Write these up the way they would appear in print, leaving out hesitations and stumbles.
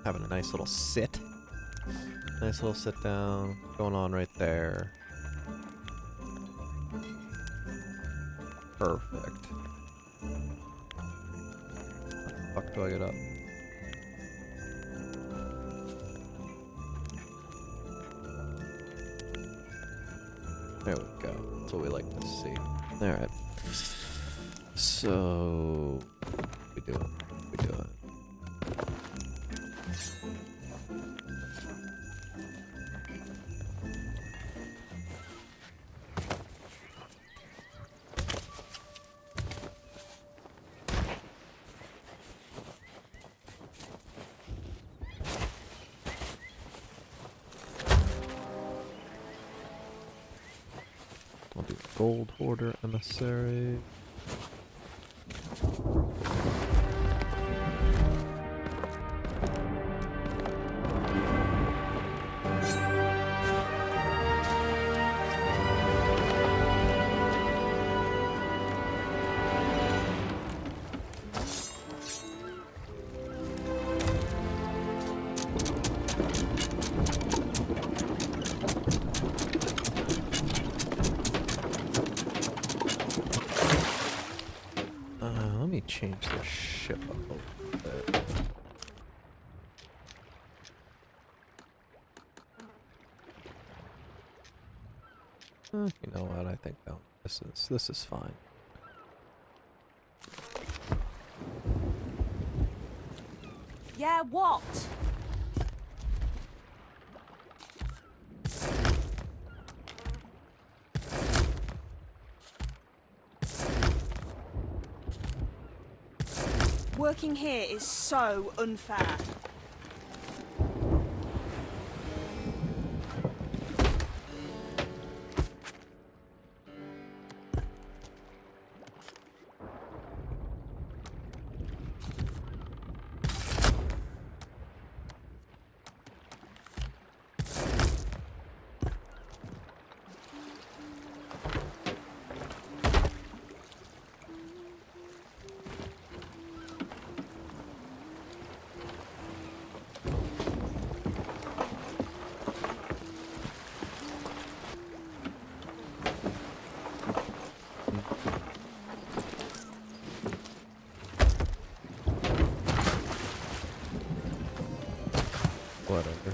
having a nice little sit. Nice little sit down going on right there. Perfect. How the fuck do I get up? There we go. That's what we like to see. Alright. So... we do it. We do it. I'll do Gold Hoarder Emissary. Let me change the ship up a little bit. You know what? I think no, this is fine. Yeah, what? Working here is so unfair. Whatever.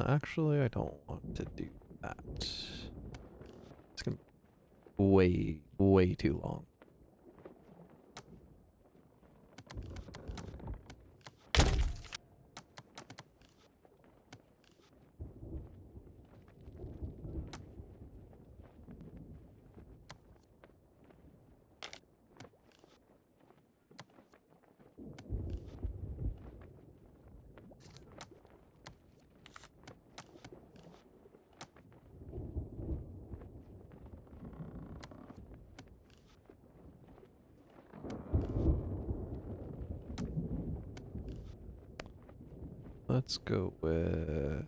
Actually, I don't want to do that. It's gonna be way too long. Let's go with...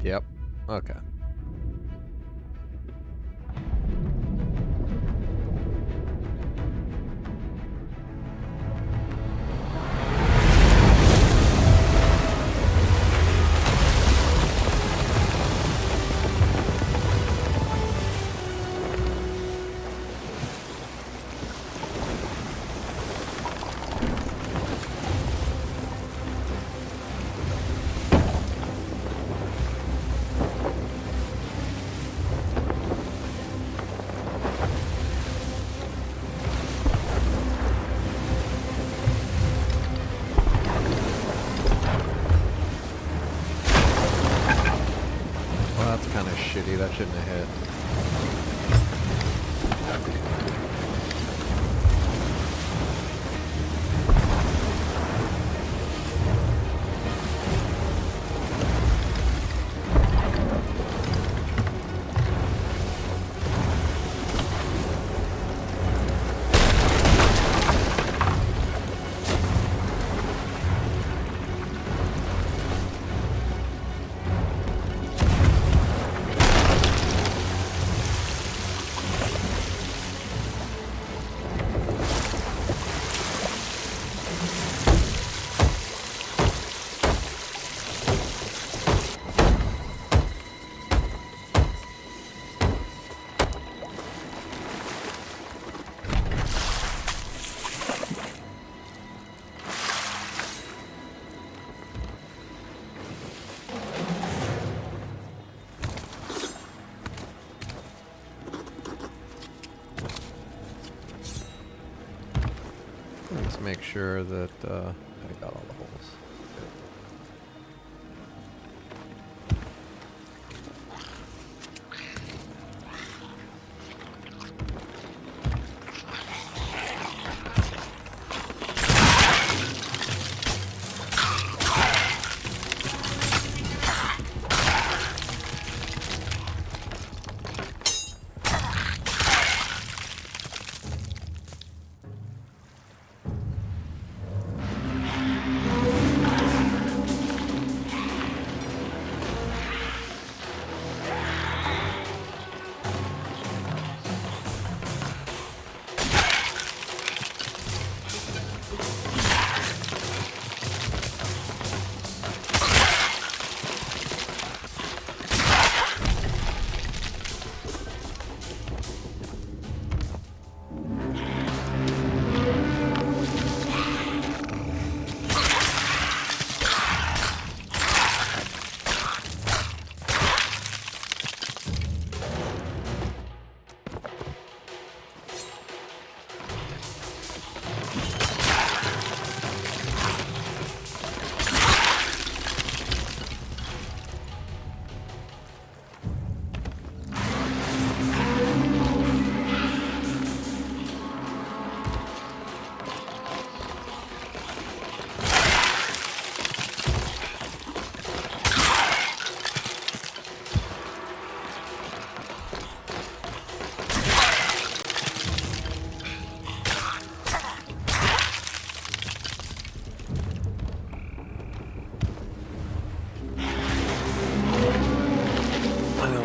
Yep. Okay. Well, that's kind of shitty. That shouldn't have hit. Let's make sure that I got all the holes.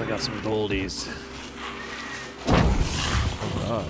Got some goldies. Oh god.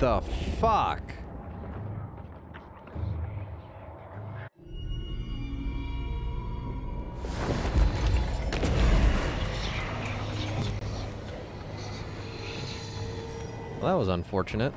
the fuck? Well, that was unfortunate.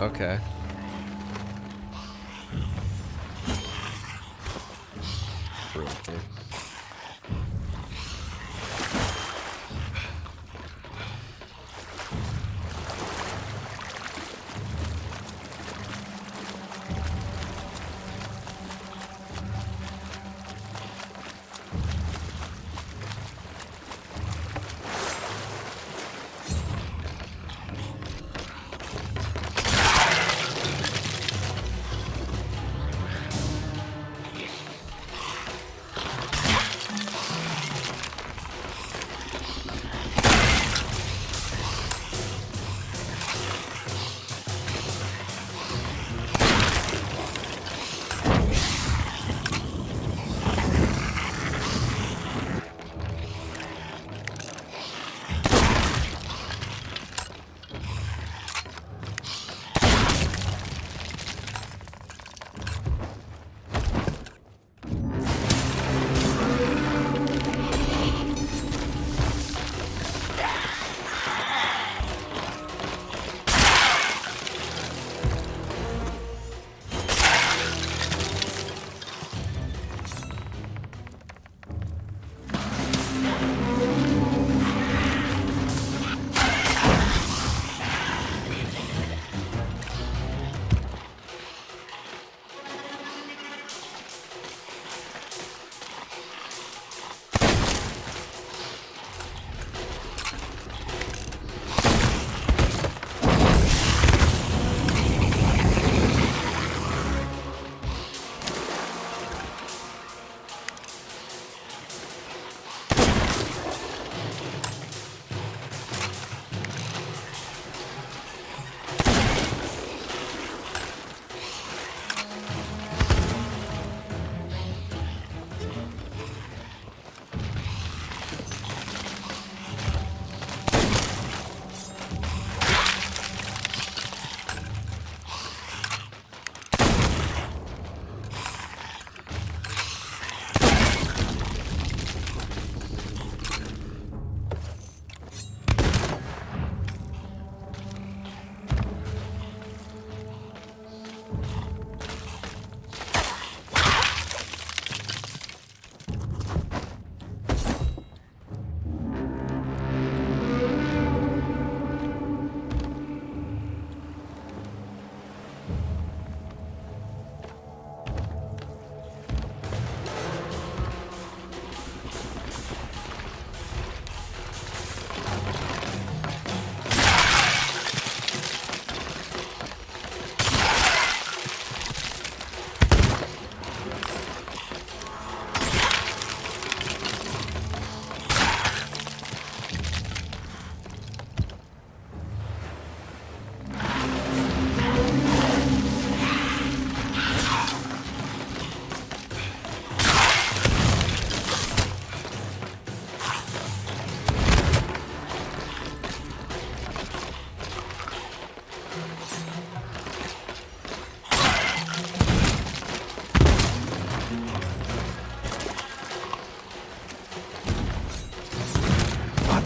Okay. Okay.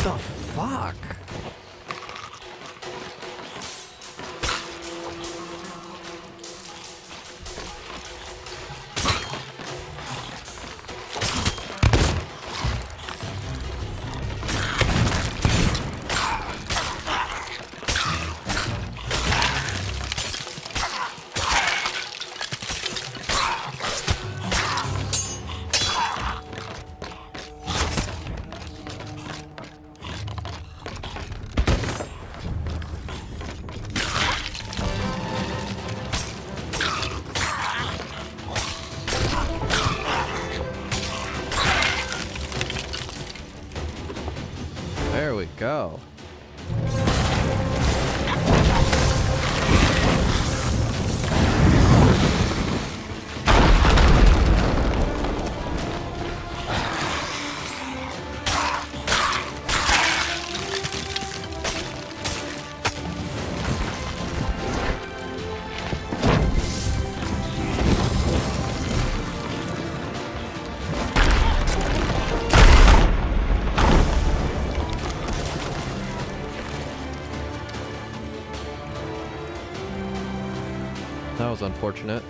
the fuck? There we go. That was unfortunate.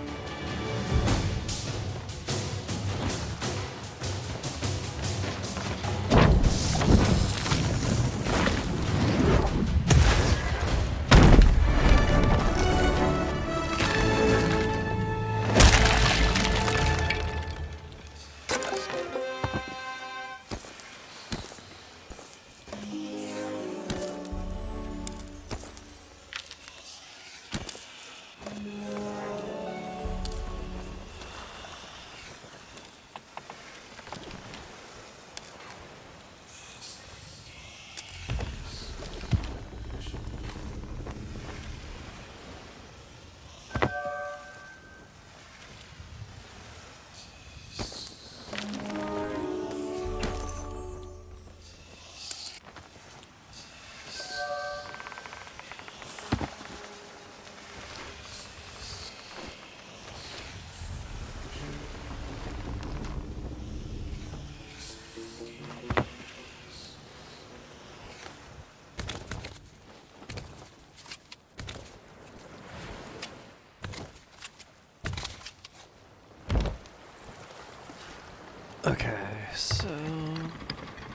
Okay, so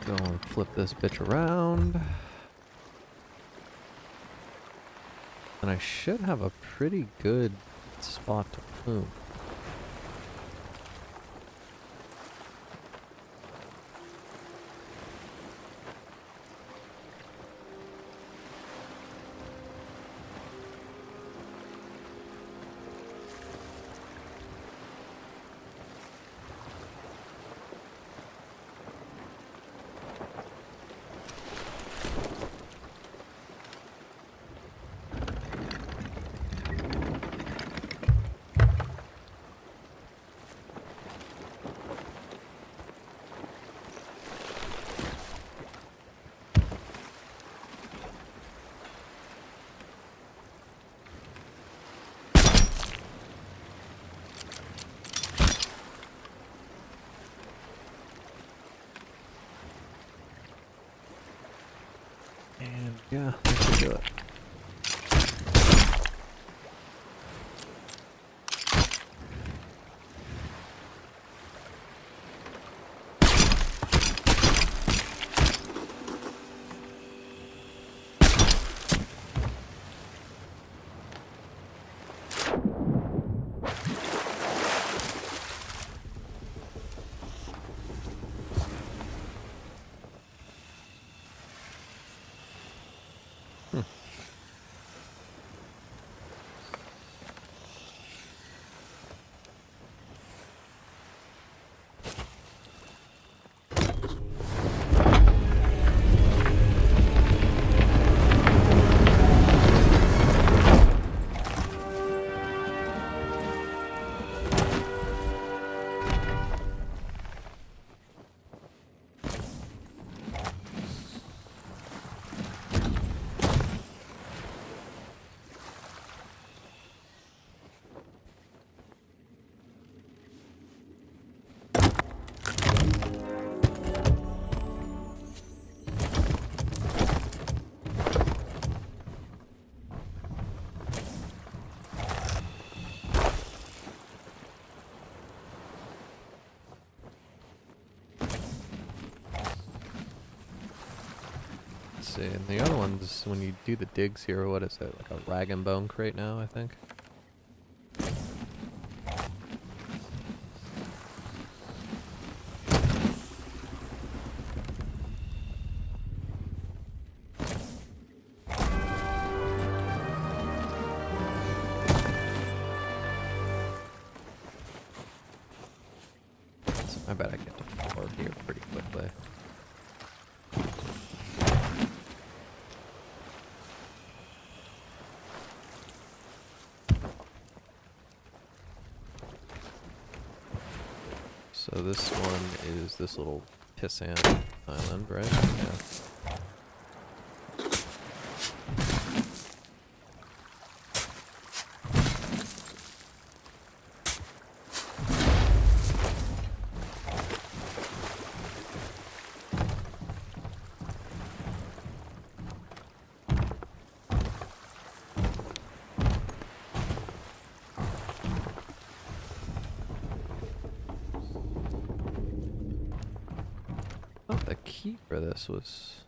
go and flip this bitch around. And I should have a pretty good spot to boom. And yeah, that should do it. see. And the other ones, when you do the digs here, what is it? Like a rag and bone crate now, I think. I bet I get to 4 here pretty quickly. So this one is this little pissant island, right? Yeah. The key for this was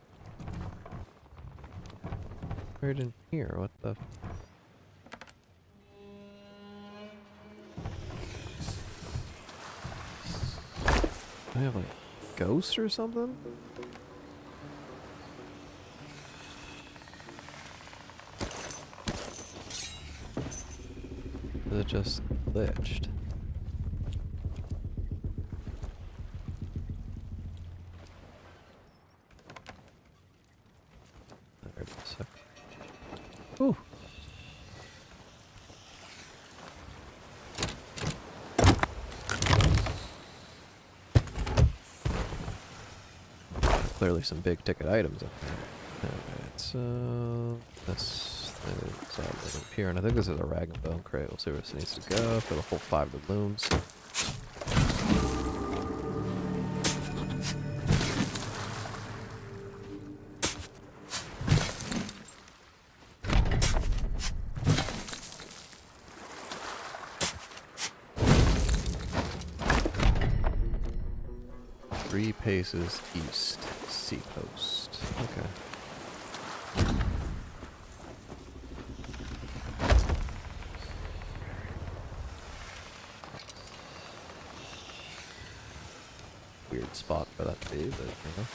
right in here. What the? Do I have like ghosts or something? Is it just glitched? There it is. Ooh. Clearly some big ticket items up there. Alright, so this is all up here, and I think this is a rag and bone crate. We'll see where this needs to go for the whole 5 doubloons. Three paces east, sea coast. Okay. Weird spot for that to be, but you know.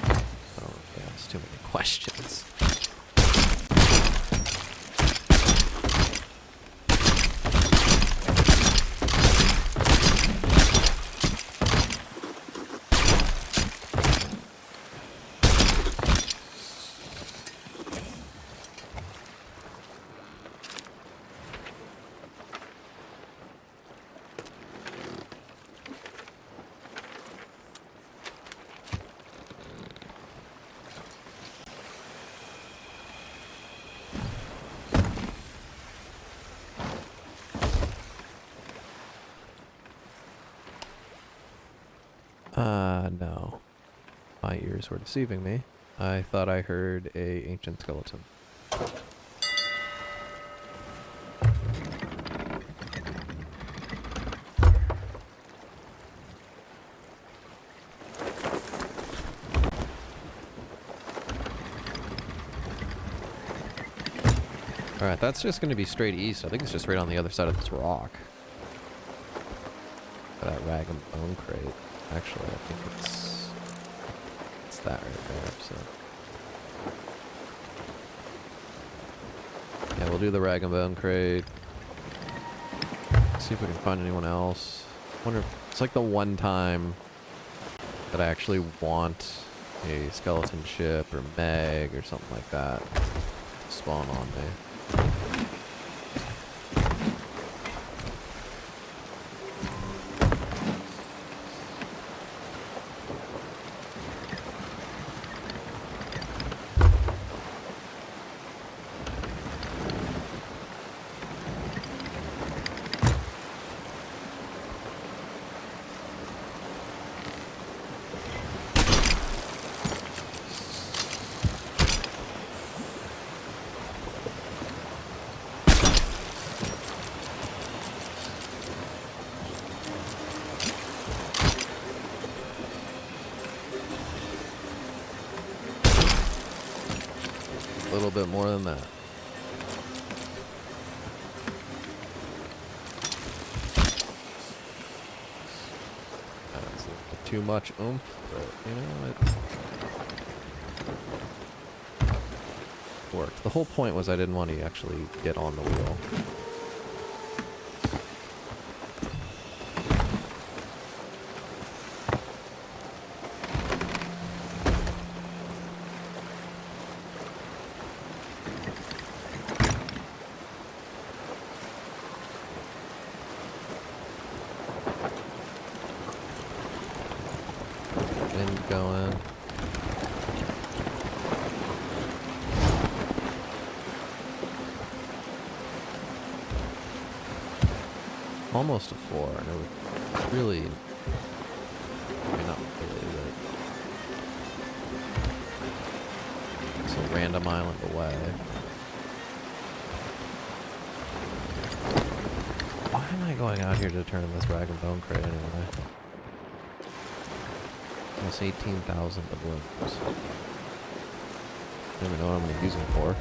I don't really ask too many questions. No. My ears were deceiving me. I thought I heard a ancient skeleton. Alright, that's just gonna be straight east. I think it's just right on the other side of this rock. That rag and bone crate. Actually, I think it's that right there, so. Yeah, we'll do the rag and bone crate. See if we can find anyone else. Wonder if it's like the one time that I actually want a skeleton ship or Meg or something like that to spawn on me. A little bit more than that. That's too much oomph, but you know, it worked. The whole point was I didn't want to actually get on the wheel. Wind going. Almost a 4, and it would really, I mean, not really, but it's a random island away. Why am I going out here to turn this rag and bone crate anyway? Almost 18,000 doubloons. Don't even know what I'm going to use them for.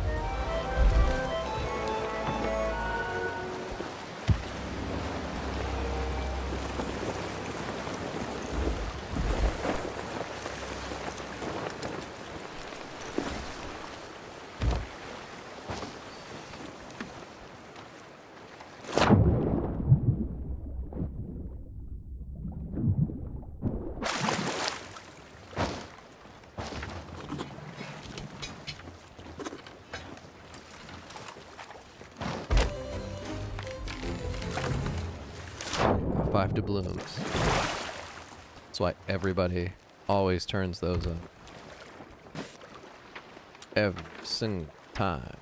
Five doubloons. That's why everybody always turns those up. Every single time.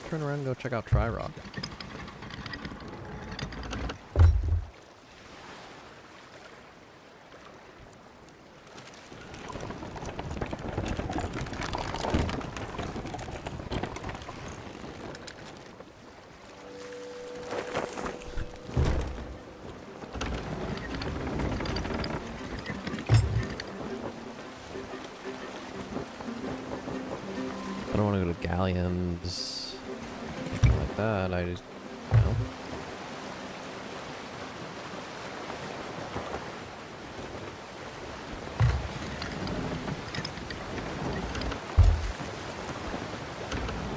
Turn around and go check out Tri-Rock. I don't want to go to galleons, anything like that. I just, you know.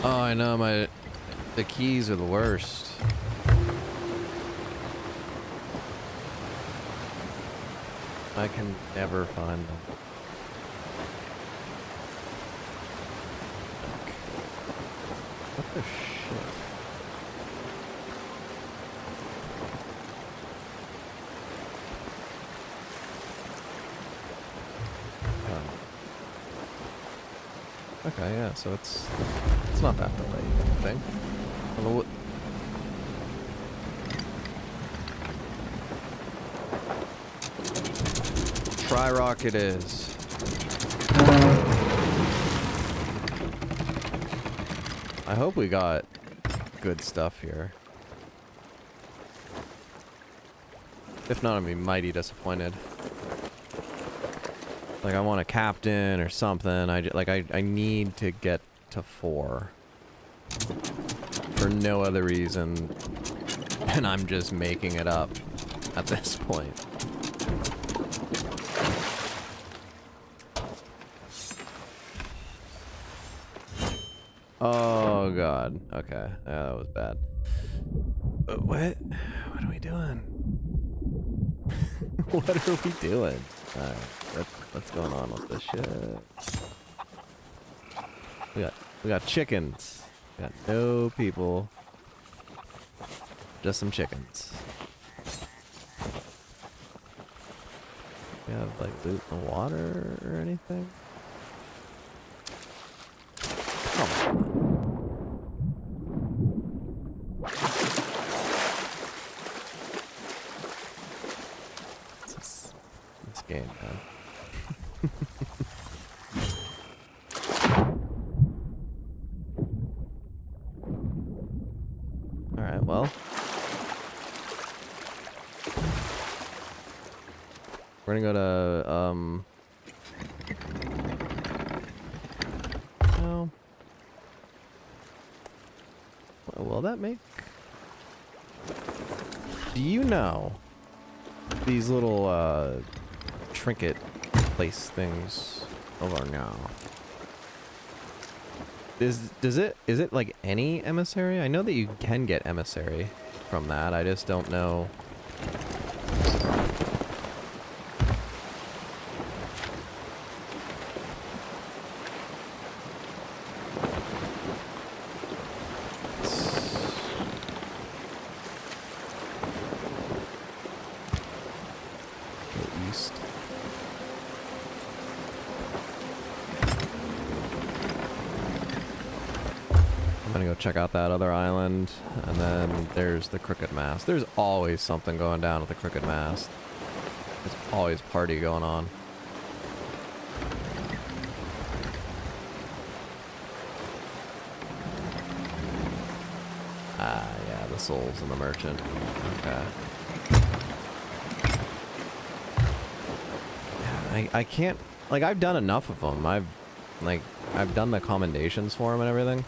Oh, I know, the keys are the worst. I can never find them. What the shit? Okay, yeah, so it's not that delayed, I think. I don't know what. Tri-Rock it is. I hope we got good stuff here. If not, I'd be mighty disappointed. Like, I want a captain or something. I need to get to 4. For no other reason. And I'm just making it up at this point. Oh god. Okay. Yeah, that was bad. What? What are we doing? What are we doing? Alright. What's going on with this shit? We got chickens. We got no people. Just some chickens. We have like loot in the water or anything? Come on. This game, man. Alright, well. We're gonna go to, no. What will that make? Do you know these little, trinket place things over now? Is it like any emissary? I know that you can get emissary from that. I just don't know. Go east. I'm gonna go check out that other island, and then there's the Crooked Mast. There's always something going down at the Crooked Mast. There's always party going on. Ah, yeah, the souls and the merchant. Okay. Yeah, I can't, like, I've done enough of them. I've done the commendations for them and everything.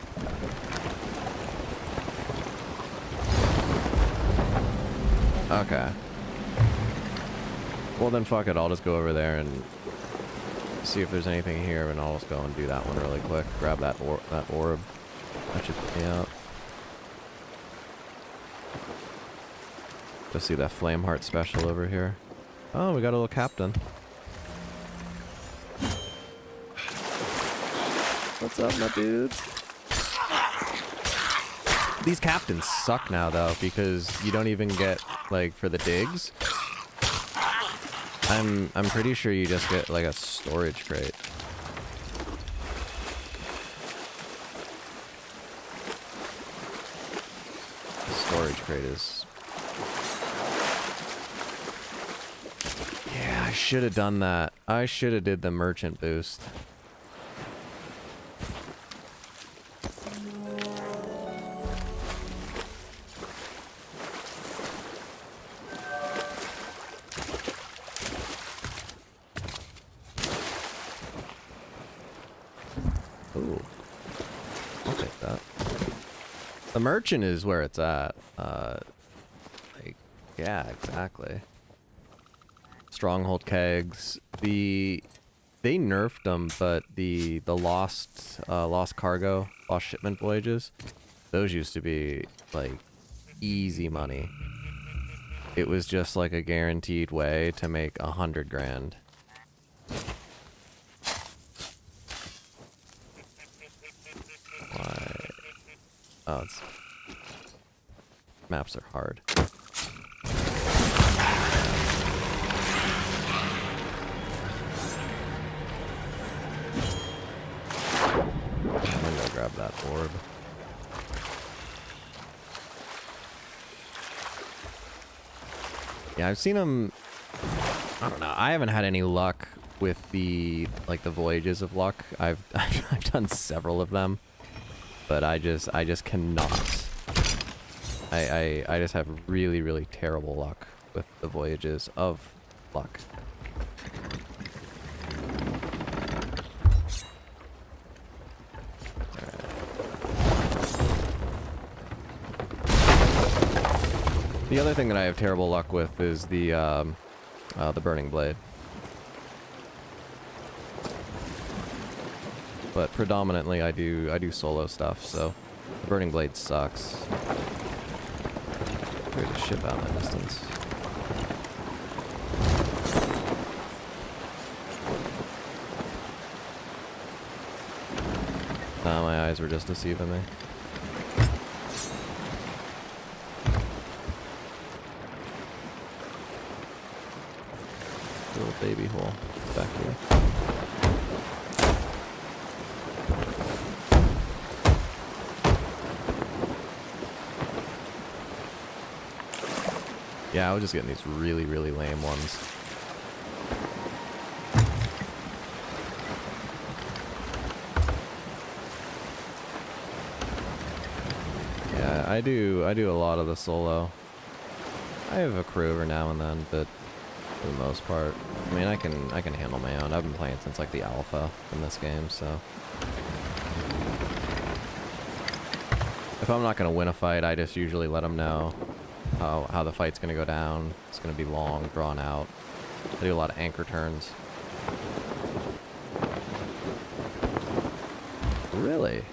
Okay. Well then fuck it, I'll just go over there and see if there's anything here, and I'll just go and do that one really quick. Grab that orb. That should put me up. Go see that Flameheart special over here. Oh, we got a little captain. What's up, my dude? These captains suck now, though, because you don't even get, like, for the digs. I'm pretty sure you just get, like, a storage crate. The storage crate is... Yeah, I should have done that. I should have did the merchant boost. Ooh. I'll take that. The merchant is where it's at. Like, yeah, exactly. Stronghold kegs. They nerfed them, but the lost cargo, lost shipment voyages, those used to be like easy money. It was just like a guaranteed way to make 100 grand. Why? Oh, it's... Maps are hard. I'm gonna go grab that orb. Yeah, I've seen them... I don't know. I haven't had any luck with the voyages of luck. I've done several of them, but I just cannot. I just have really, really terrible luck with the voyages of luck. The other thing that I have terrible luck with is the Burning Blade. But predominantly I do solo stuff, so the Burning Blade sucks. There's a ship out in the distance. Nah, my eyes were just deceiving me. Little baby hole back here. Yeah, I was just getting these really, really lame ones. Yeah, I do a lot of the solo. I have a crew every now and then, but for the most part, I mean, I can handle my own. I've been playing since like the alpha in this game, so if I'm not gonna win a fight, I just usually let them know how the fight's gonna go down. It's gonna be long, drawn out. I do a lot of anchor turns. Really?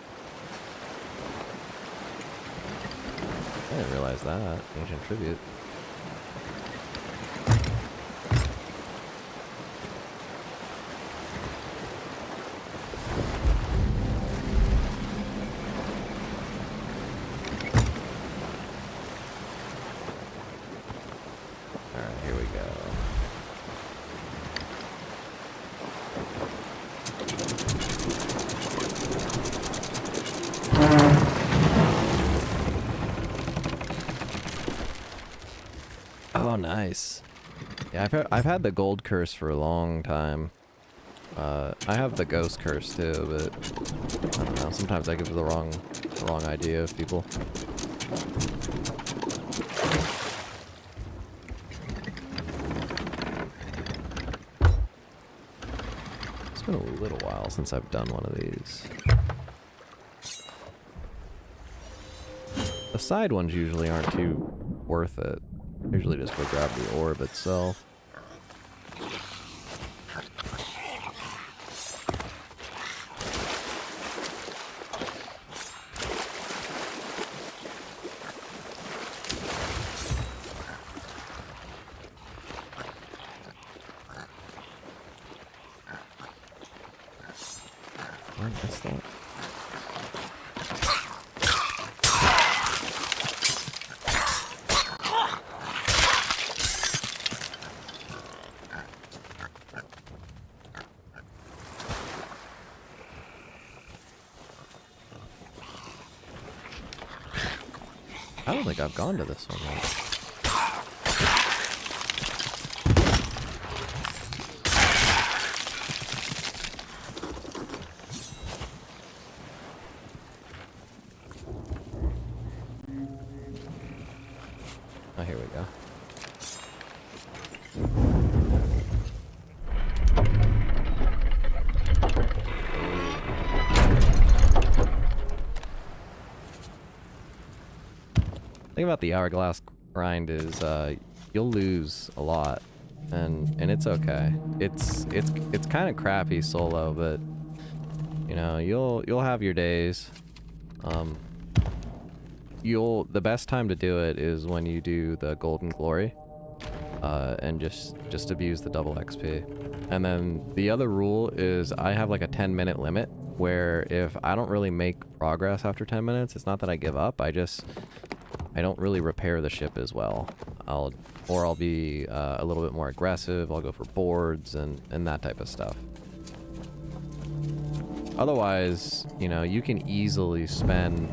I didn't realize that. Ancient tribute. Alright, here we go. Oh, nice. Yeah, I've had the gold curse for a long time. I have the ghost curse too, but I don't know. Sometimes I give the wrong idea of people. It's been a little while since I've done one of these. The side ones usually aren't too worth it. Usually just go grab the orb itself. Where did I miss that? I don't think I've gone to this one yet. Oh, here we go. The thing about the hourglass grind is you'll lose a lot, and it's okay. It's kind of crappy solo, but you know you'll have your days. The best time to do it is when you do the Golden Glory, and just abuse the double XP. And then the other rule is I have like a 10-minute limit where if I don't really make progress after 10 minutes, it's not that I give up. I don't really repair the ship as well. I'll be a little bit more aggressive. I'll go for boards and that type of stuff. Otherwise, you know, you can easily spend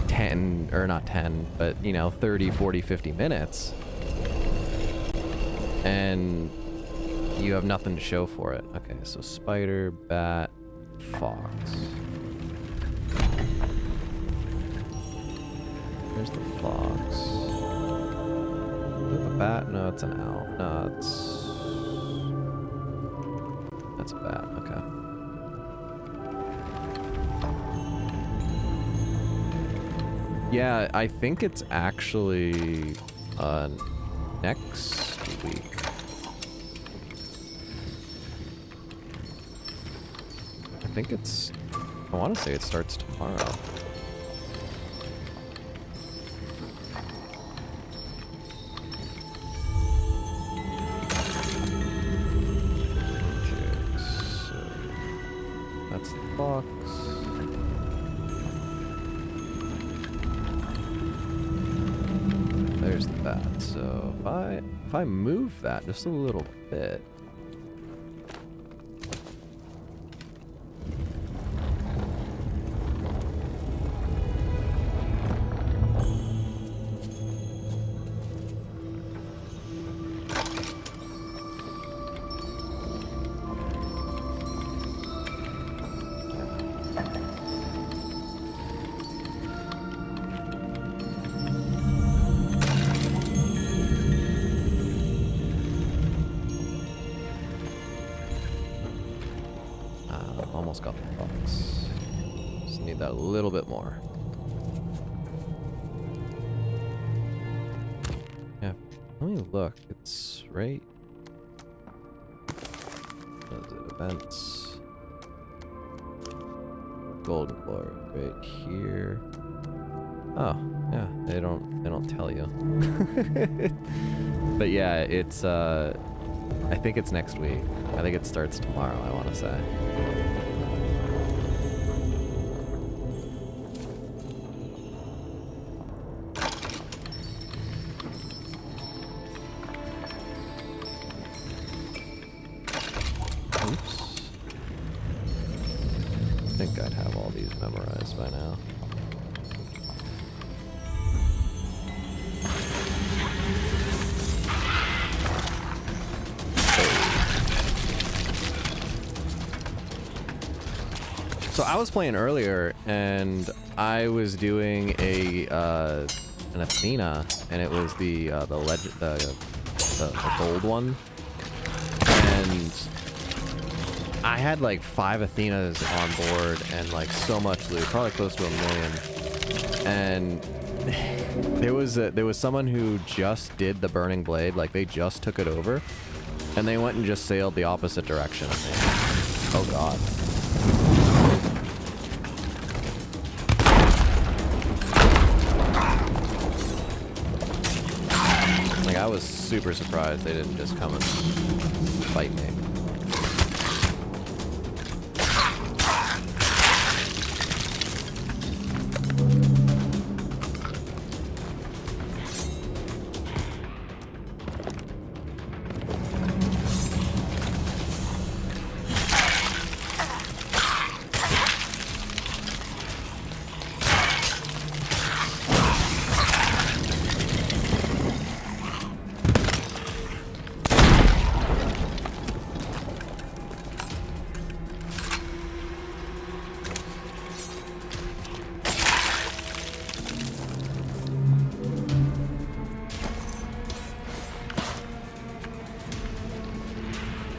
10, or not 10, but, you know, 30, 40, 50 minutes. And you have nothing to show for it. Okay, so spider, bat, fox. There's the fox. Is it the bat? No, it's an owl. No, that's a bat. Okay. Yeah, I think it's actually next week. I want to say it starts tomorrow. That's the box. There's the bat. So if I move that just a little bit. almost got the box. Just need that a little bit more. Yeah, let me look. It's right. What is it? Events. Golden Glory right here. Oh, yeah, they don't tell you. But yeah, it's I think it's next week. I think it starts tomorrow, I want to say. Oops. I think I'd have all these memorized by now. So I was playing earlier, and I was doing an Athena, and it was the gold one, and I had like 5 Athenas on board and like so much loot, probably close to 1 million. And there was someone who just did the Burning Blade, like they just took it over, and they went and just sailed the opposite direction of me. Oh god. Like, I was super surprised they didn't just come and fight me.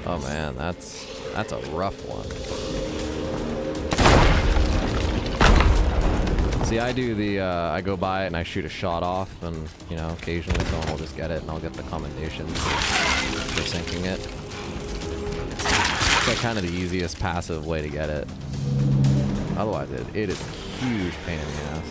Oh man, that's a rough one. See, I do the, I go by it and I shoot a shot off, and, you know, occasionally someone will just get it and I'll get the commendation for sinking it. It's like kind of the easiest passive way to get it. Otherwise, it is a huge pain in the ass.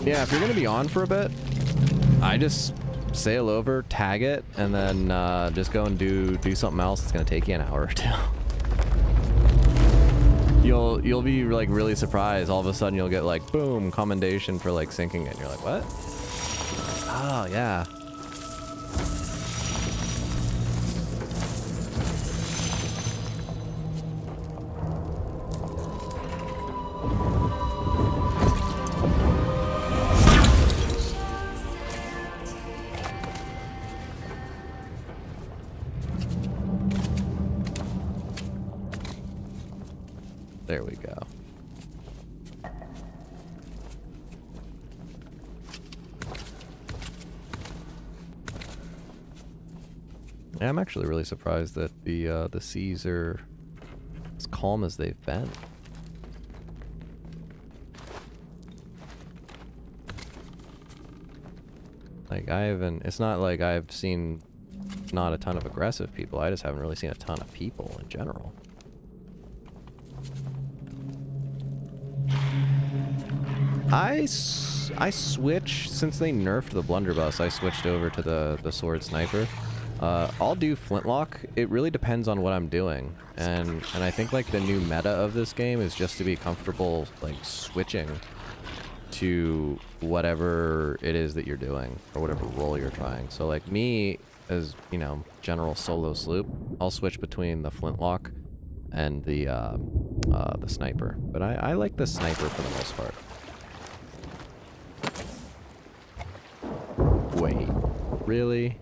Yeah, if you're gonna be on for a bit, I just sail over, tag it, and then just go and do something else. It's gonna take you an hour or two. You'll be like really surprised. All of a sudden, you'll get like boom commendation for like sinking it. And you're like, what? Oh yeah. There we go. Yeah, I'm actually really surprised that the seas are as calm as they've been. Like, it's not like I've seen not a ton of aggressive people, I just haven't really seen a ton of people in general. I switch, since they nerfed the blunderbuss, I switched over to the sword sniper. I'll do flintlock. It really depends on what I'm doing, and I think like the new meta of this game is just to be comfortable like switching to whatever it is that you're doing or whatever role you're trying. So like me, as you know, general solo sloop, I'll switch between the flintlock and the sniper. But I like the sniper for the most part. Wait. Really?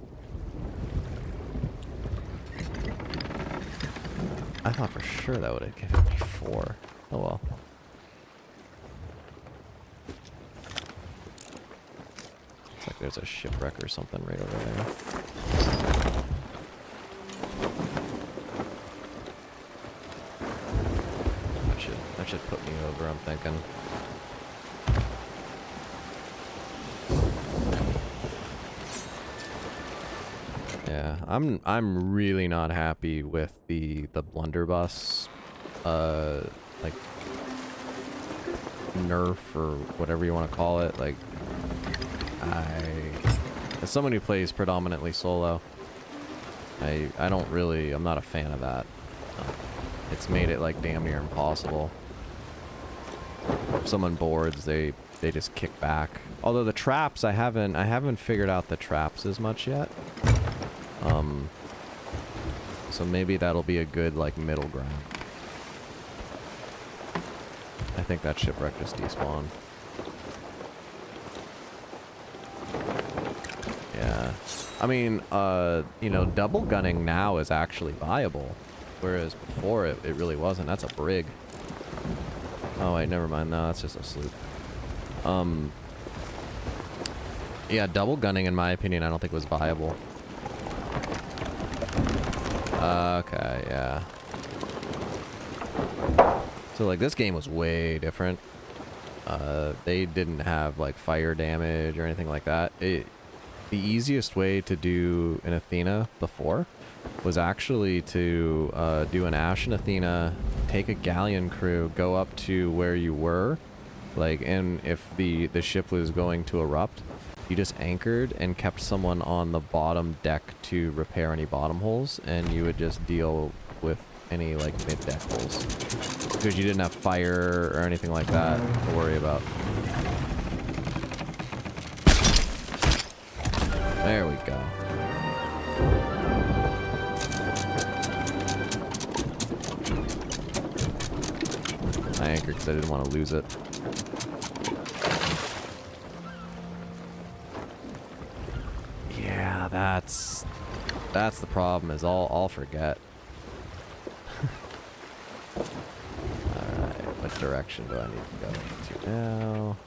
I thought for sure that would have given me 4. Oh well. Looks like there's a shipwreck or something right over there. That should put me over, I'm thinking. Yeah, I'm really not happy with the blunderbuss, like nerf or whatever you want to call it. Like, as someone who plays predominantly solo, I'm not a fan of that. It's made it like damn near impossible. If someone boards, they just kick back. Although the traps, I haven't figured out the traps as much yet. So maybe that'll be a good, like, middle ground. I think that shipwreck just despawned. Yeah. I mean, you know, double gunning now is actually viable. Whereas before it really wasn't. That's a brig. Oh wait, never mind. No, that's just a sloop. Yeah, double gunning, in my opinion, I don't think was viable. Okay, yeah. So, like, this game was way different. They didn't have, like, fire damage or anything like that. The easiest way to do an Athena before was actually to do an Ash and Athena, take a galleon crew, go up to where you were, like, and if the ship was going to erupt, you just anchored and kept someone on the bottom deck to repair any bottom holes, and you would just deal with any, like, mid-deck holes. Because you didn't have fire or anything like that to worry about. There we go. I anchored because I didn't want to lose it. Yeah, that's the problem, is I'll forget. Alright, which direction do I need to go to now?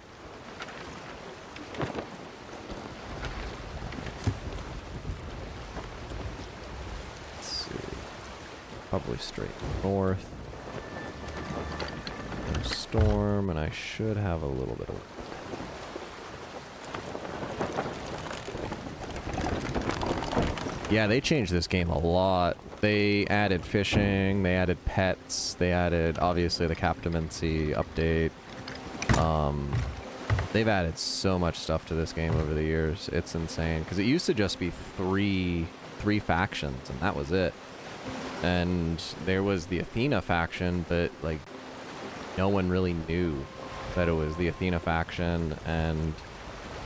Let's see. Probably straight north. No storm, and I should have a little bit of... Yeah, they changed this game a lot. They added fishing, they added pets, they added, obviously, the Captaincy update. They've added so much stuff to this game over the years. It's insane. Because it used to just be three factions, and that was it. And there was the Athena faction, but, like, no one really knew that it was the Athena faction, and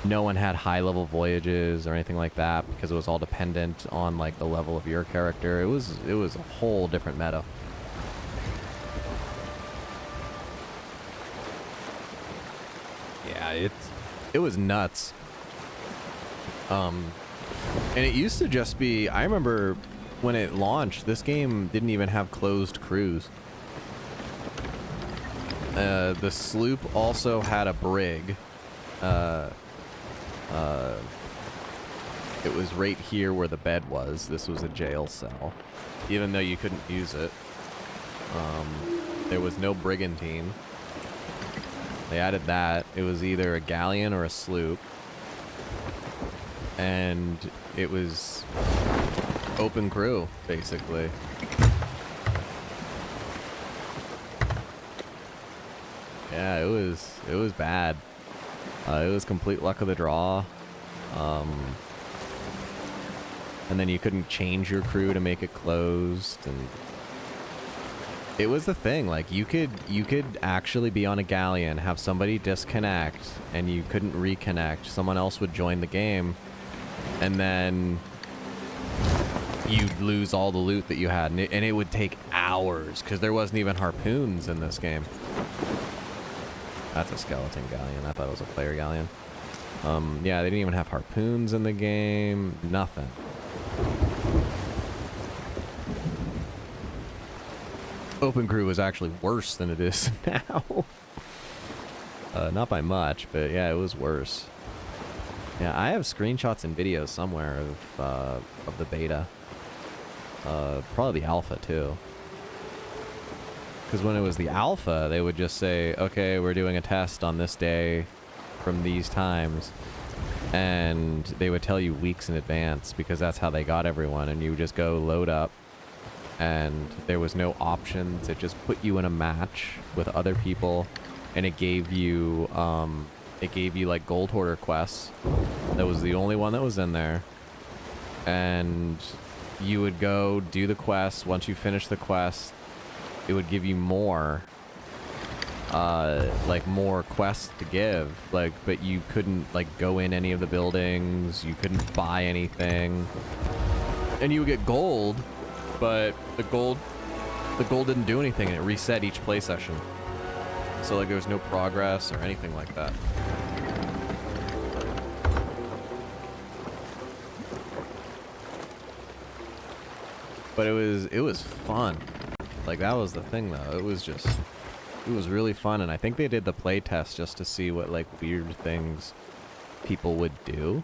no one had high-level voyages or anything like that because it was all dependent on, like, the level of your character. It was a whole different meta. Yeah, it was nuts. And it used to just be, I remember when it launched, this game didn't even have closed crews. The sloop also had a brig. It was right here where the bed was. This was a jail cell. Even though you couldn't use it. There was no brigantine. They added that. It was either a galleon or a sloop. And it was open crew, basically. Yeah, it was bad. It was complete luck of the draw. And then you couldn't change your crew to make it closed, and it was the thing. Like, you could actually be on a galleon, have somebody disconnect, and you couldn't reconnect. Someone else would join the game, and then you'd lose all the loot that you had, and it would take hours because there wasn't even harpoons in this game. That's a skeleton galleon. I thought it was a player galleon. Yeah, they didn't even have harpoons in the game. Nothing. Open crew was actually worse than it is now. Not by much, but yeah, it was worse. Yeah, I have screenshots and videos somewhere of the beta. Probably the alpha too. Because when it was the alpha, they would just say, okay, we're doing a test on this day from these times. And they would tell you weeks in advance because that's how they got everyone. And you would just go load up. And there was no options. It just put you in a match with other people. And it gave you like gold hoarder quests. That was the only one that was in there. And you would go do the quest. Once you finish the quest, it would give you more like more quests to give, like, but you couldn't like go in any of the buildings, you couldn't buy anything, and you would get gold, but the gold didn't do anything, and it reset each play session. So like there was no progress or anything like that. But it was fun. Like that was the thing though. It was really fun, and I think they did the play test just to see what like weird things people would do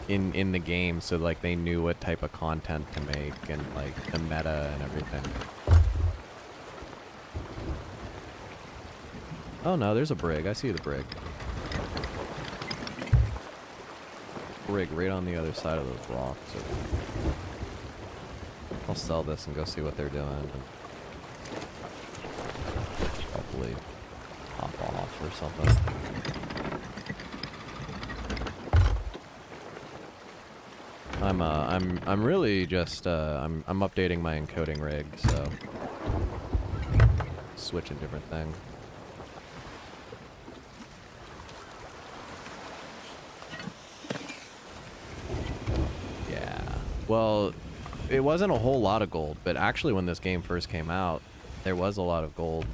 in the game, so like they knew what type of content to make and like the meta and everything. Oh no, there's a brig. I see the brig. Brig right on the other side of those rocks. I'll sell this and go see what they're doing. And hopefully hop off or something. I'm really just I'm updating my encoding rig, so switching different things. Yeah. Well, it wasn't a whole lot of gold, but actually when this game first came out, there was a lot of gold,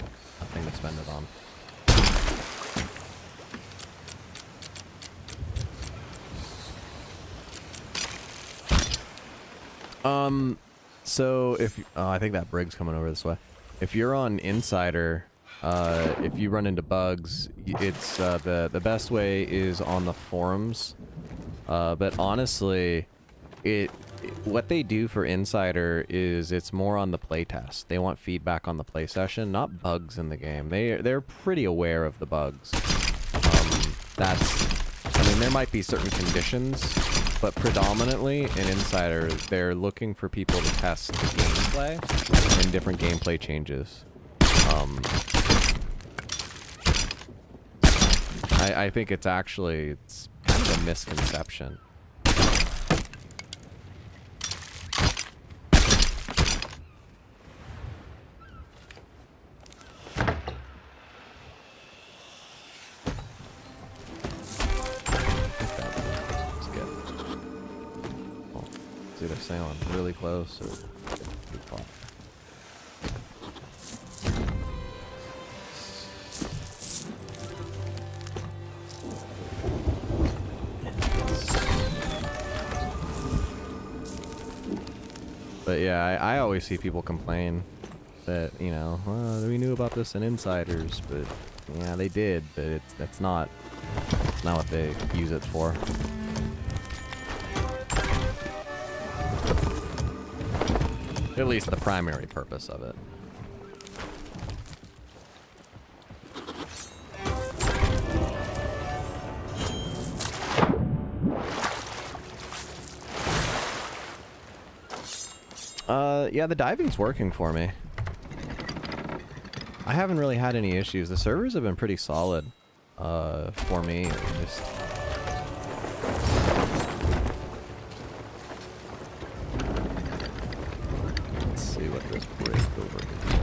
thing to spend it on. So if I think that brig's coming over this way. If you're on Insider, if you run into bugs, it's the best way is on the forums. But honestly, what they do for Insider is it's more on the playtest. They want feedback on the play session, not bugs in the game. They're pretty aware of the bugs. I mean, there might be certain conditions, but predominantly in Insider, they're looking for people to test the gameplay and different gameplay changes. I think it's kind of a misconception. It's either sailing really close or too far. But yeah, I always see people complain that, you know, we knew about this in Insiders, but yeah, they did, but that's not what they use it for. At least the primary purpose of it. Yeah, the diving's working for me. I haven't really had any issues. The servers have been pretty solid, for me. Just let's see what this break over here.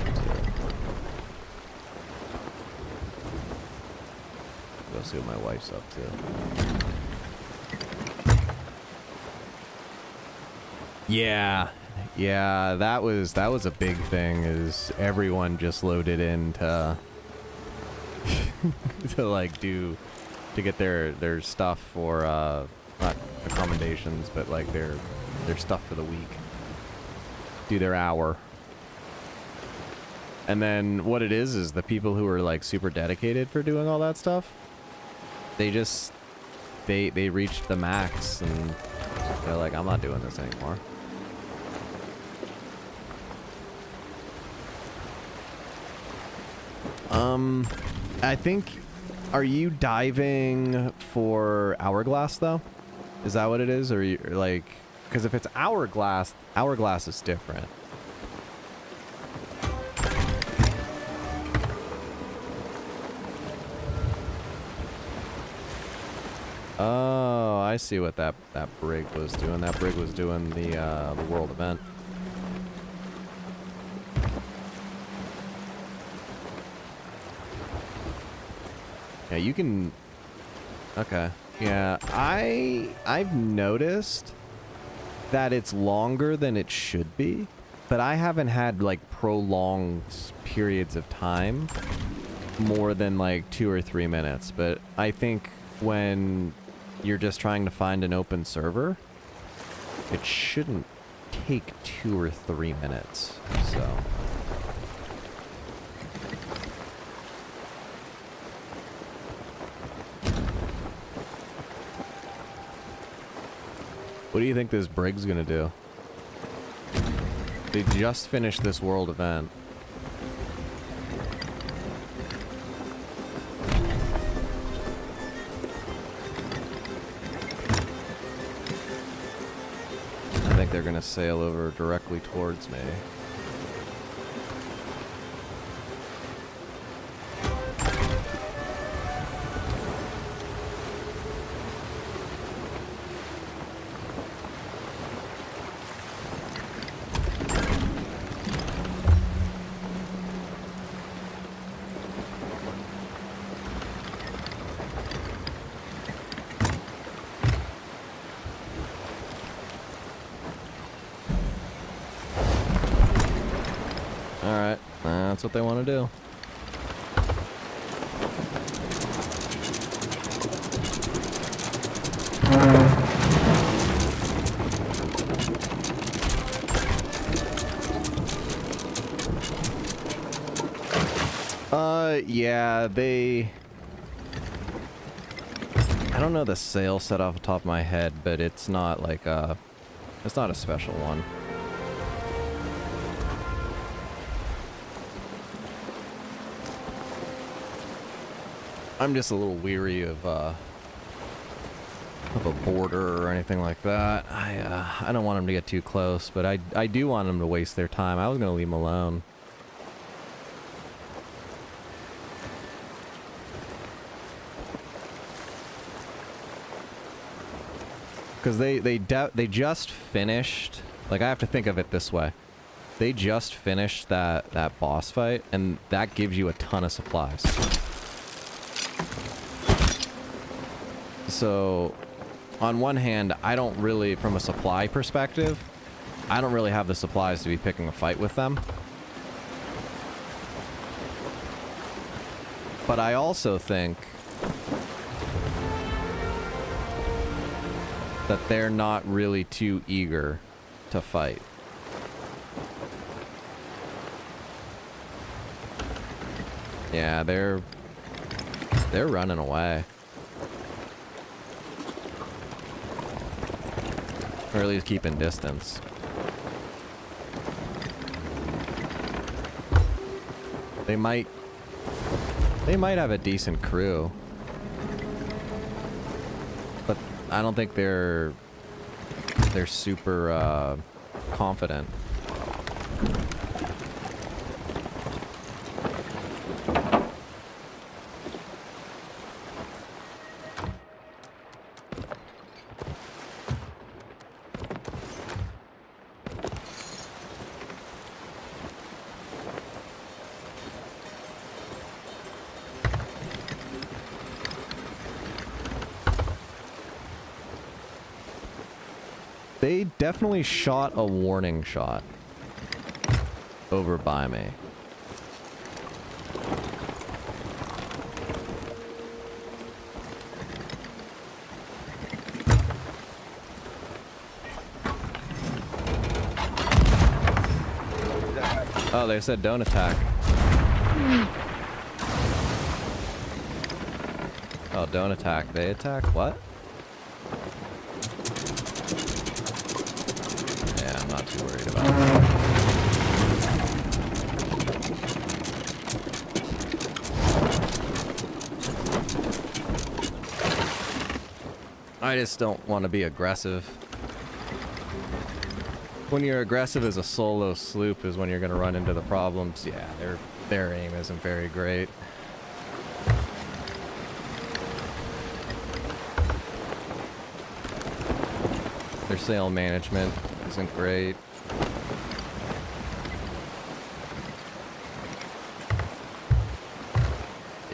Go see what my wife's up to. Yeah, that was a big thing, is everyone just loaded in to to like do to get their stuff for not accommodations, but like their stuff for the week. Do their hour. And then what it is the people who are like super dedicated for doing all that stuff, they just they reach the max and they're like, I'm not doing this anymore. I think, are you diving for hourglass though? Is that what it is? Or you like, because if it's hourglass is different. Oh, I see what that brig was doing. That brig was doing the world event. Yeah, you can. Okay. Yeah, I've noticed that it's longer than it should be, but I haven't had like prolonged periods of time more than like 2 or 3 minutes. But I think when you're just trying to find an open server, it shouldn't take 2 or 3 minutes. So. What do you think this brig's gonna do? They just finished this world event. I think they're gonna sail over directly towards me. Alright, that's what they want to do. Yeah, they... I don't know the sail set off the top of my head, but it's not like a... It's not a special one. I'm just a little weary of a border or anything like that. I don't want them to get too close, but I do want them to waste their time. I was gonna leave them alone. Because they just finished. Like, I have to think of it this way. They just finished that boss fight, and that gives you a ton of supplies. So, on one hand, I don't really, from a supply perspective, I don't really have the supplies to be picking a fight with them. But I also think that they're not really too eager to fight. Yeah, they're running away. Or at least keeping distance. They might have a decent crew. But I don't think they're super confident. They definitely shot a warning shot over by me. Oh, they said don't attack. Oh, don't attack. They attack? What? Yeah, I'm not too worried about that. I just don't want to be aggressive. When you're aggressive as a solo sloop is when you're going to run into the problems. Yeah, their aim isn't very great. Their sail management isn't great.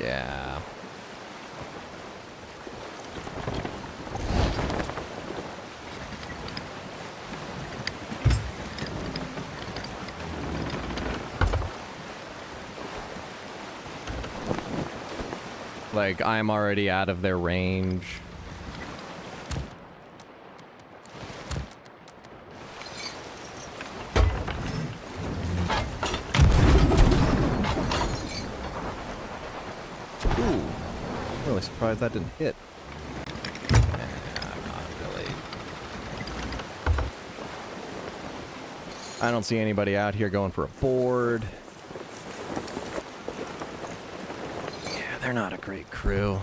Yeah. Like, I'm already out of their range. Ooh. I'm really surprised that didn't hit. Not really. I don't see anybody out here going for a board. They're not a great crew.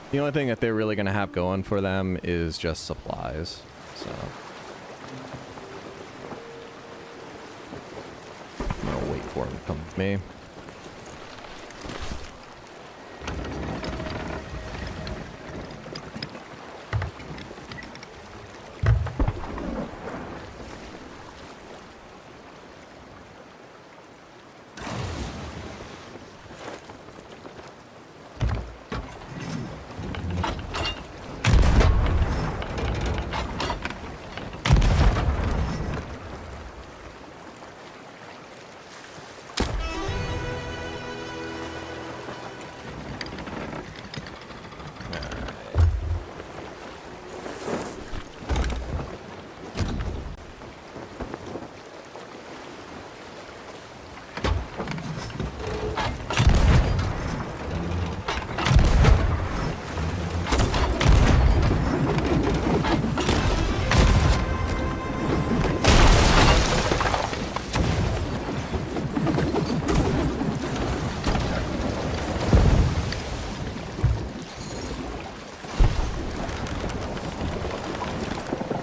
The only thing that they're really going to have going for them is just supplies, so. I'm going to wait for them to come with me.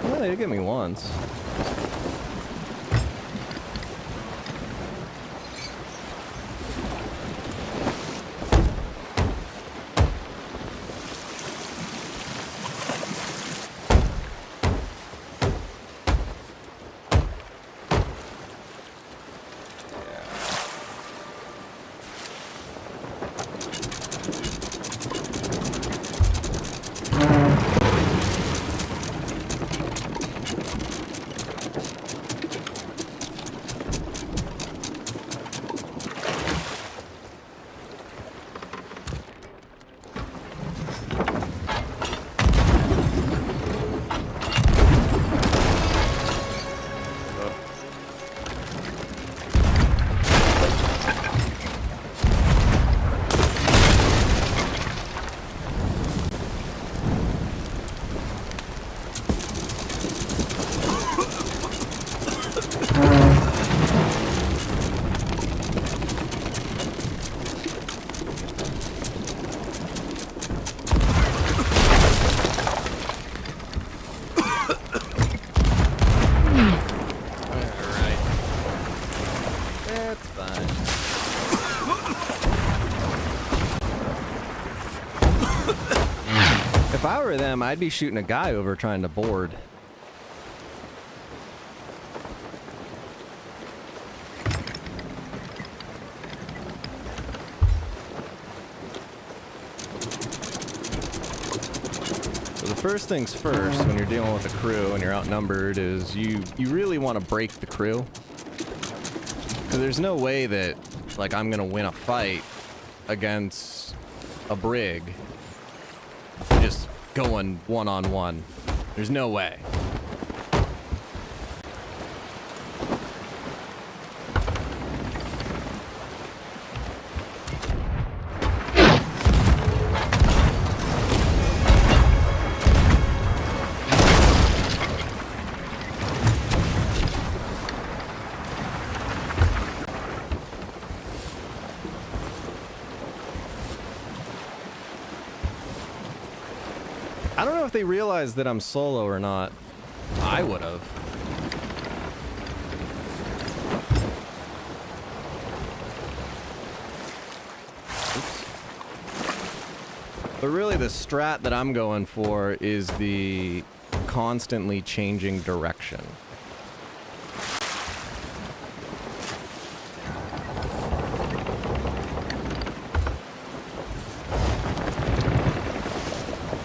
Well, they get me once. If I were them, I'd be shooting a guy over trying to board. So the first things first, when you're dealing with a crew and you're outnumbered, is you really want to break the crew. Because there's no way that, like, I'm gonna win a fight against a brig just going one-on-one. There's no way. if they realize that I'm solo or not. I would have. But really the strat that I'm going for is the constantly changing direction.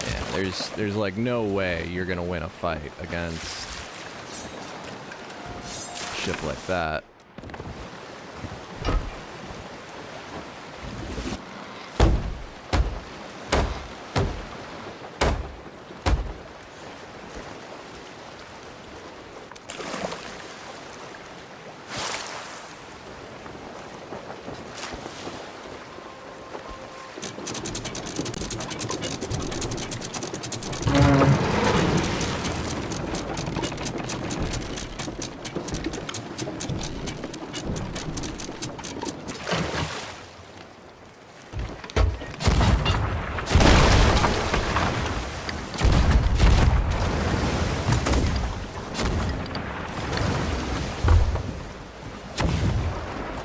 Yeah, there's like no way you're gonna win a fight against a ship like that.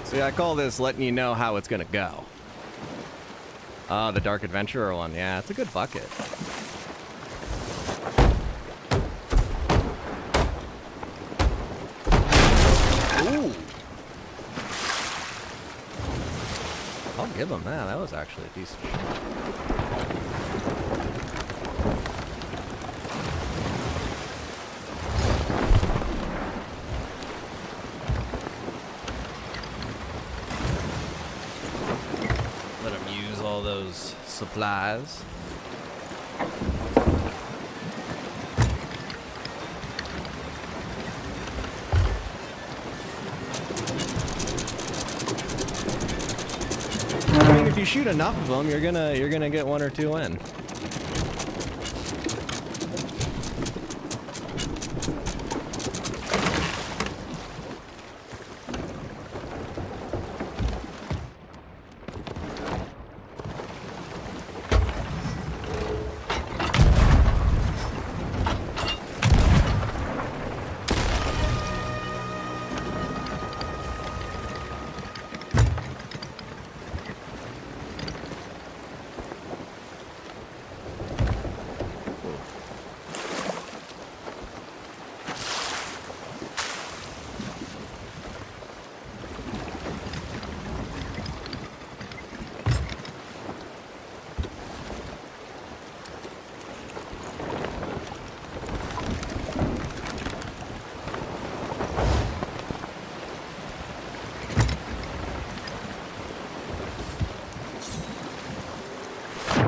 See, I call this letting you know how it's gonna go. Oh, the Dark Adventurer one. Yeah, it's a good bucket. Ooh. I'll give him that. That was actually a decent shot. Let him use all those supplies. I mean, if you shoot enough of them, you're gonna get one or two in.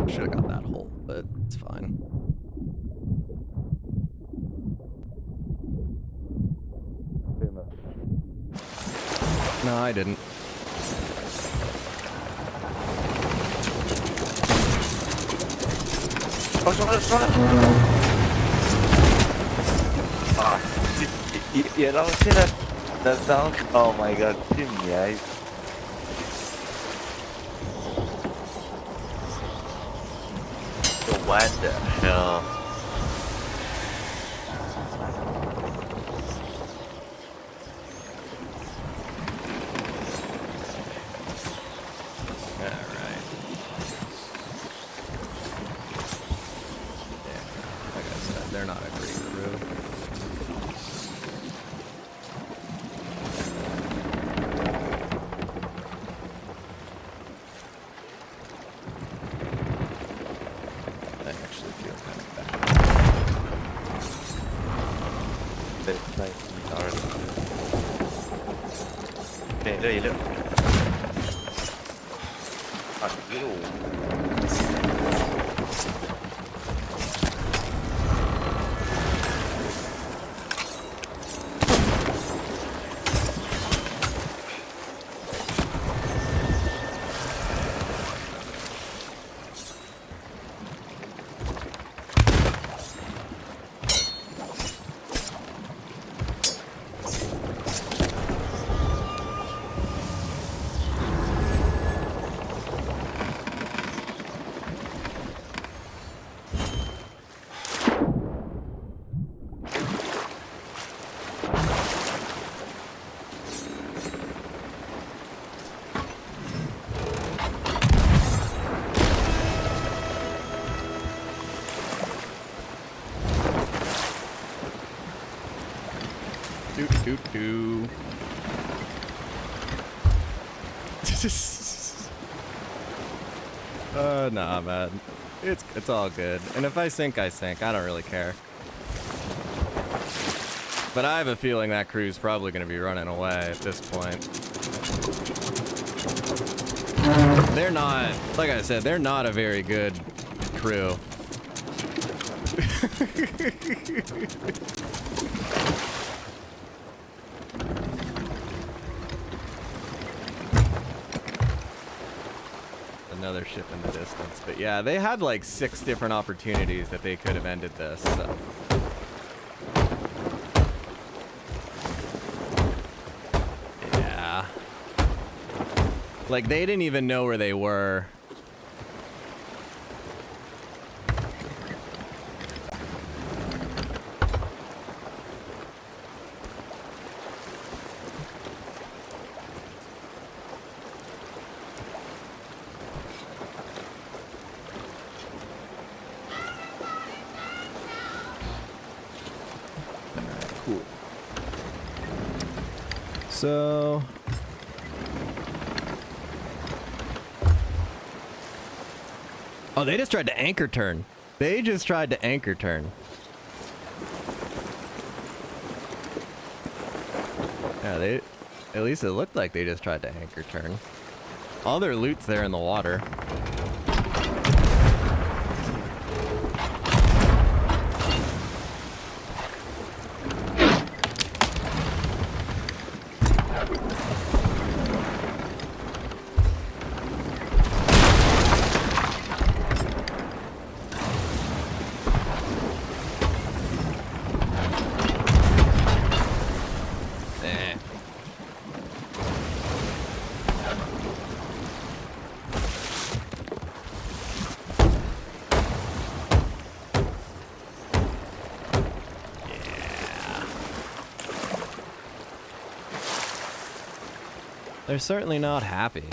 Should have got that hole, but it's fine. No, I didn't. You don't see that sound? Oh my god, yeah. What the hell? Alright. Yeah, like I said, they're not a great crew. I actually feel kind of bad. That's like already. Look. Do do do. Nah, man. It's all good. And if I sink, I sink. I don't really care. But I have a feeling that crew's probably going to be running away at this point. They're not, like I said, they're not a very good crew. Another ship in the distance. But yeah, they had like 6 different opportunities that they could have ended this, so. Yeah. Like, they didn't even know where they were. Cool. So... Oh, they just tried to anchor turn. They just tried to anchor turn. Yeah, at least it looked like they just tried to anchor turn. All their loot's there in the water. They're certainly not happy.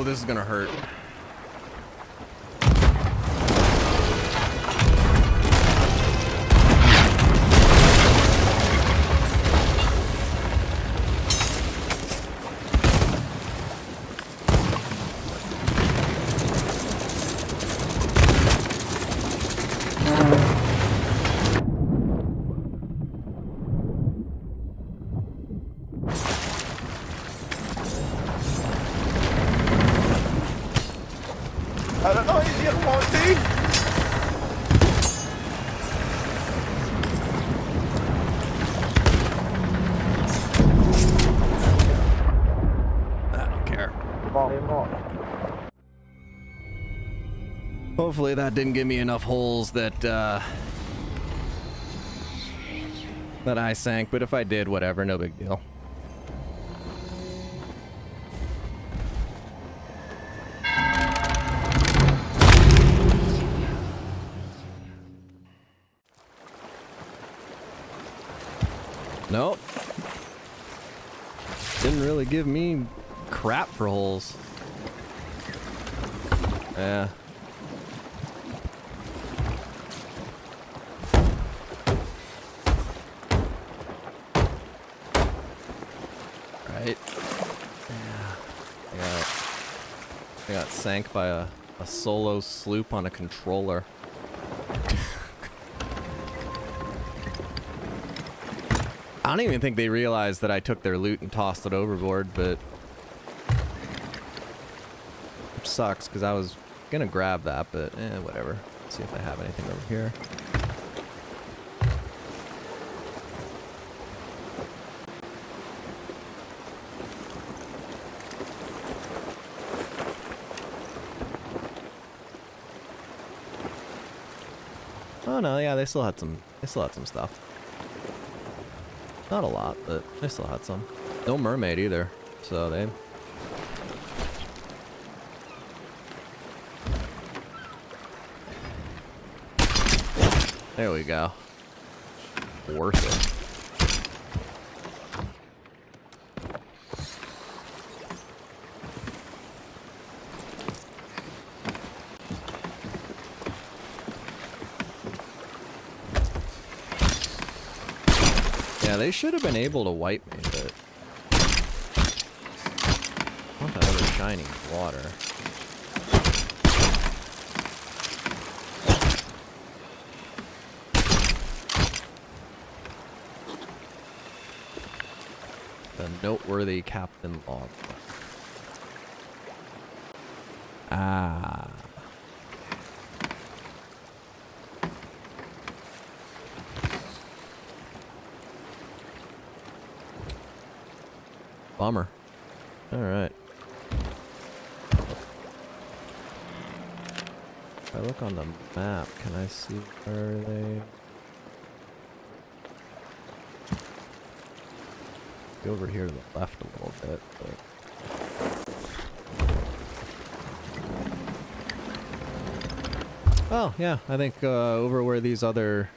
This is gonna hurt. I don't know, you don't want to. I don't care. Hopefully that didn't give me enough holes that that I sank, but if I did, whatever, no big deal. Nope. Didn't really give me crap for holes. Yeah. Right. Yeah. I got sank by a solo sloop on a controller. I don't even think they realized that I took their loot and tossed it overboard, but... Which sucks, because I was gonna grab that, but whatever. Let's see if I have anything over here. Oh no, yeah, they still had some stuff. Not a lot, but they still had some. No mermaid either, so they... There we go. Worth it. Yeah, they should have been able to wipe me, but... I want that other shiny water. The noteworthy Captain Log. Ah. Bummer. Alright. If I look on the map, can I see where they... Go over here to the left a little bit, but... Oh, yeah, I think over where these other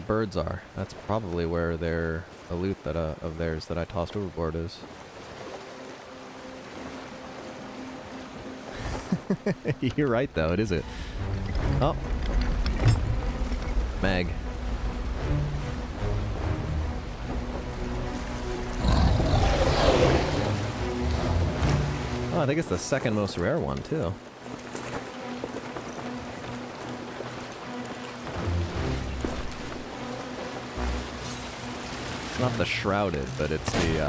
birds are. That's probably where their the loot that of theirs that I tossed overboard is. You're right, though. It is it. Oh, Meg. Oh, I think it's the second most rare one too. It's not the shrouded, but it's the,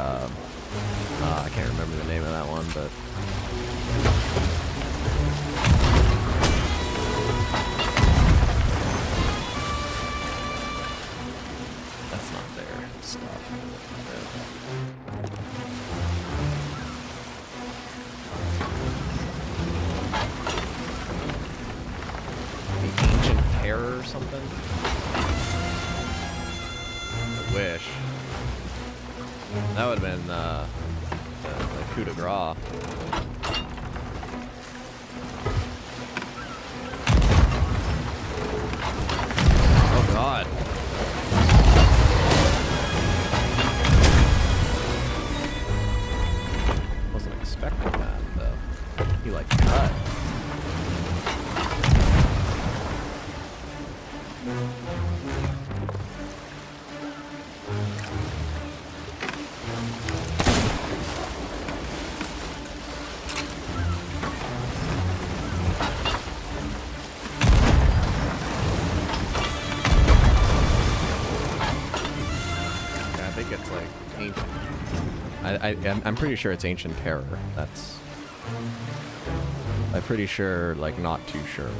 I can't remember the name of that one, but... That's not their stuff. The Ancient Terror or something? I wish. That would have been the coup de grace. Oh god. Wasn't expecting that though. He like cut. It's like ancient. I'm pretty sure it's Ancient Terror. That's. I'm pretty sure, like, not too sure.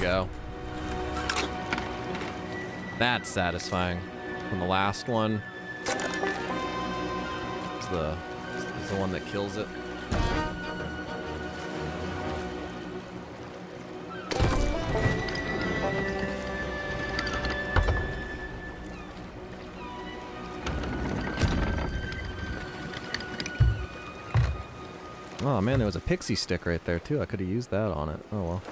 Go. That's satisfying. And the last one is the one that kills it. Oh man, there was a pixie stick right there too. I could have used that on it. Oh well.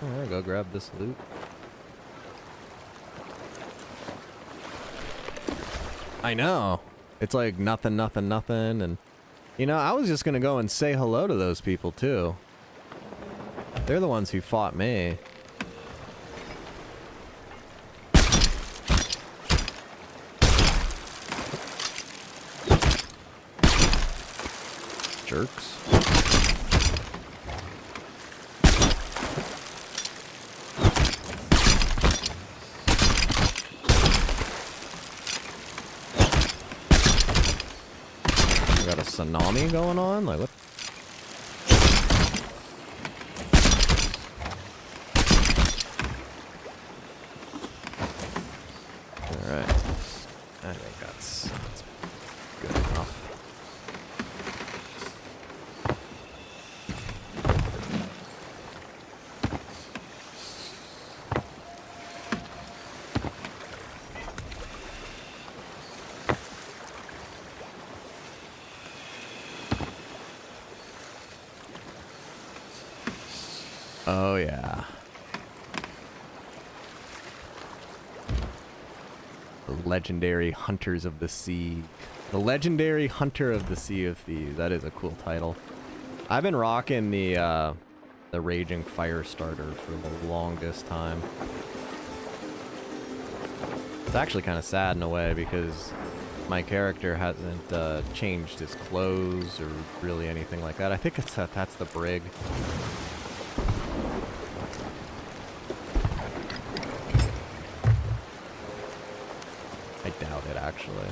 Alright, go grab this loot. I know. It's like nothing, nothing, nothing, and you know, I was just gonna go and say hello to those people too. They're the ones who fought me. Jerks. We got a tsunami going on? Like, what? Alright. I think that's good enough. Oh, yeah. The legendary Hunters of the Sea. The legendary Hunter of the Sea of Thieves. That is a cool title. I've been rocking the Raging Fire Starter for the longest time. It's actually kind of sad in a way because my character hasn't changed his clothes or really anything like that. I think it's that's the brig. I doubt it, actually.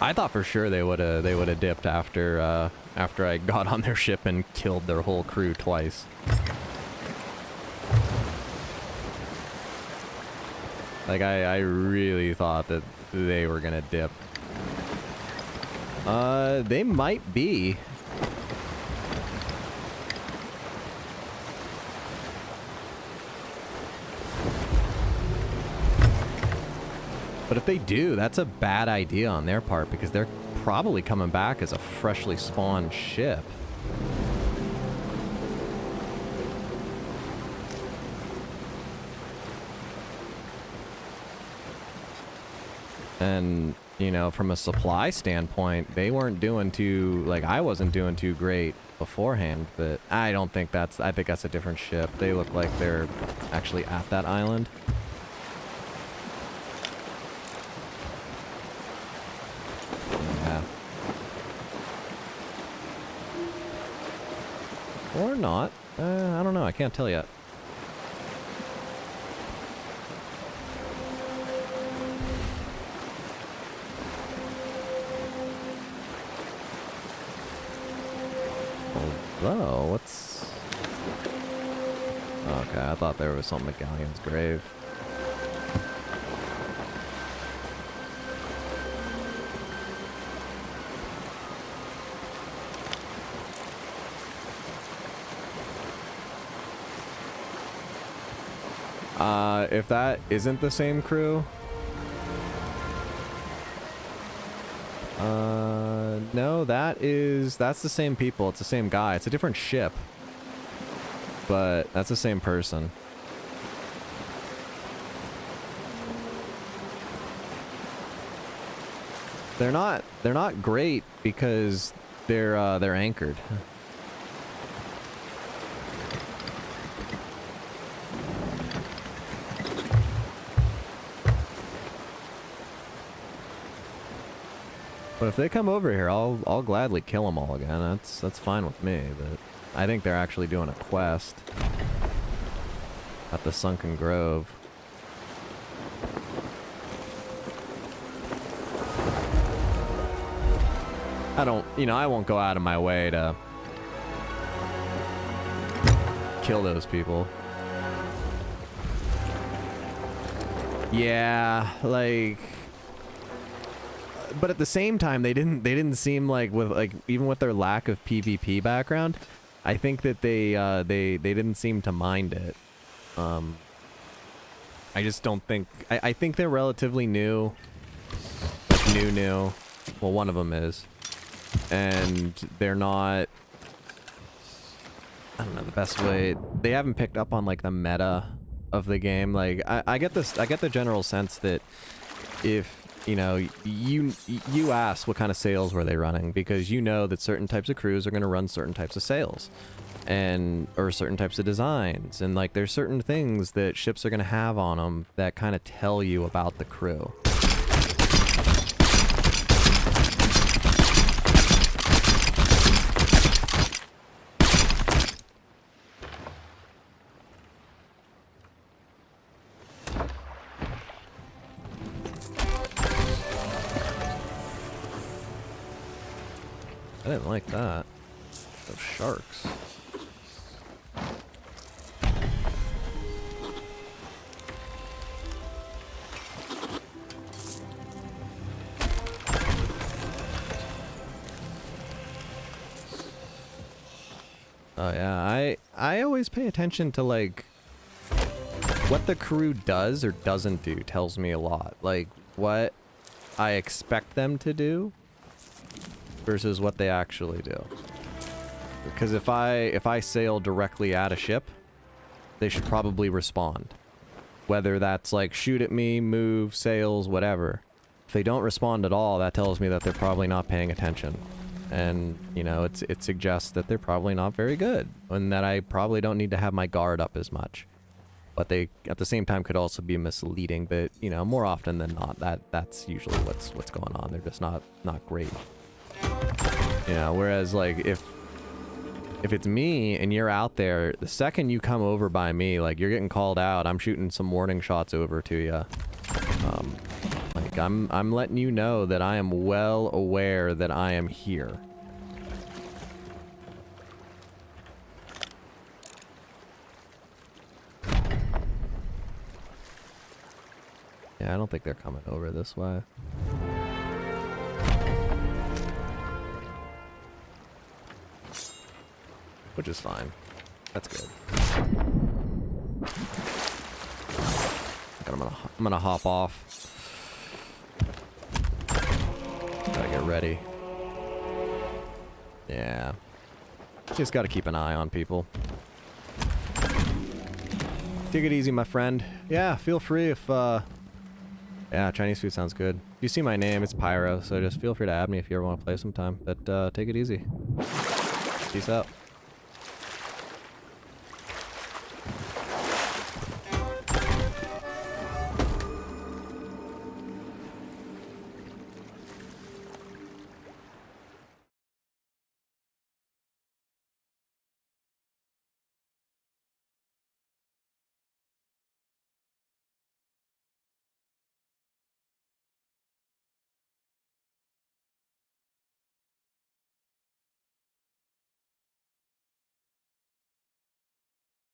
I thought for sure they would have dipped after I got on their ship and killed their whole crew twice. Like I really thought that they were gonna dip. They might be. But if they do, that's a bad idea on their part because they're probably coming back as a freshly spawned ship. And, you know, from a supply standpoint, they weren't doing too, like, I wasn't doing too great beforehand, but I don't think that's, I think that's a different ship. They look like they're actually at that island. Yeah. Or not. I don't know. I can't tell yet. Hello, what's... Okay, I thought there was something at Galleon's grave. If that isn't the same crew... no, that's the same people. It's the same guy. It's a different ship. But that's the same person. They're not great because they're anchored. But if they come over here, I'll gladly kill them all again. That's fine with me. But I think they're actually doing a quest at the Sunken Grove. I won't go out of my way to kill those people. Yeah, like... But at the same time, they didn't seem like even with their lack of PvP background, I think that they didn't seem to mind it. I just don't think I think they're relatively new. Like new. Well, one of them is. and they're not, I don't know the best way, they haven't picked up on like the meta of the game. Like I get the general sense that if you know, you ask what kind of sales were they running, because you know that certain types of crews are going to run certain types of sales, and or certain types of designs, and like there's certain things that ships are going to have on them that kind of tell you about the crew. I didn't like that. Those sharks. Oh yeah, I always pay attention to like what the crew does or doesn't do tells me a lot. Like what I expect them to do versus what they actually do. Because if I sail directly at a ship, they should probably respond. Whether that's like shoot at me, move, sails, whatever. If they don't respond at all, that tells me that they're probably not paying attention. And, you know, it suggests that they're probably not very good, and that I probably don't need to have my guard up as much. But they, at the same time, could also be misleading, but, you know, more often than not, that's usually what's going on. They're just not great. You know, whereas, like, if it's me and you're out there, the second you come over by me, like, you're getting called out, I'm shooting some warning shots over to you. Like, I'm letting you know that I am well aware that I am here. Yeah, I don't think they're coming over this way. Which is fine. That's good. I'm gonna hop off. Gotta get ready. Yeah. Just gotta keep an eye on people. Take it easy, my friend. Yeah, feel free if, yeah, Chinese food sounds good. If you see my name, it's Pyro, so just feel free to add me if you ever want to play sometime. But, take it easy. Peace out.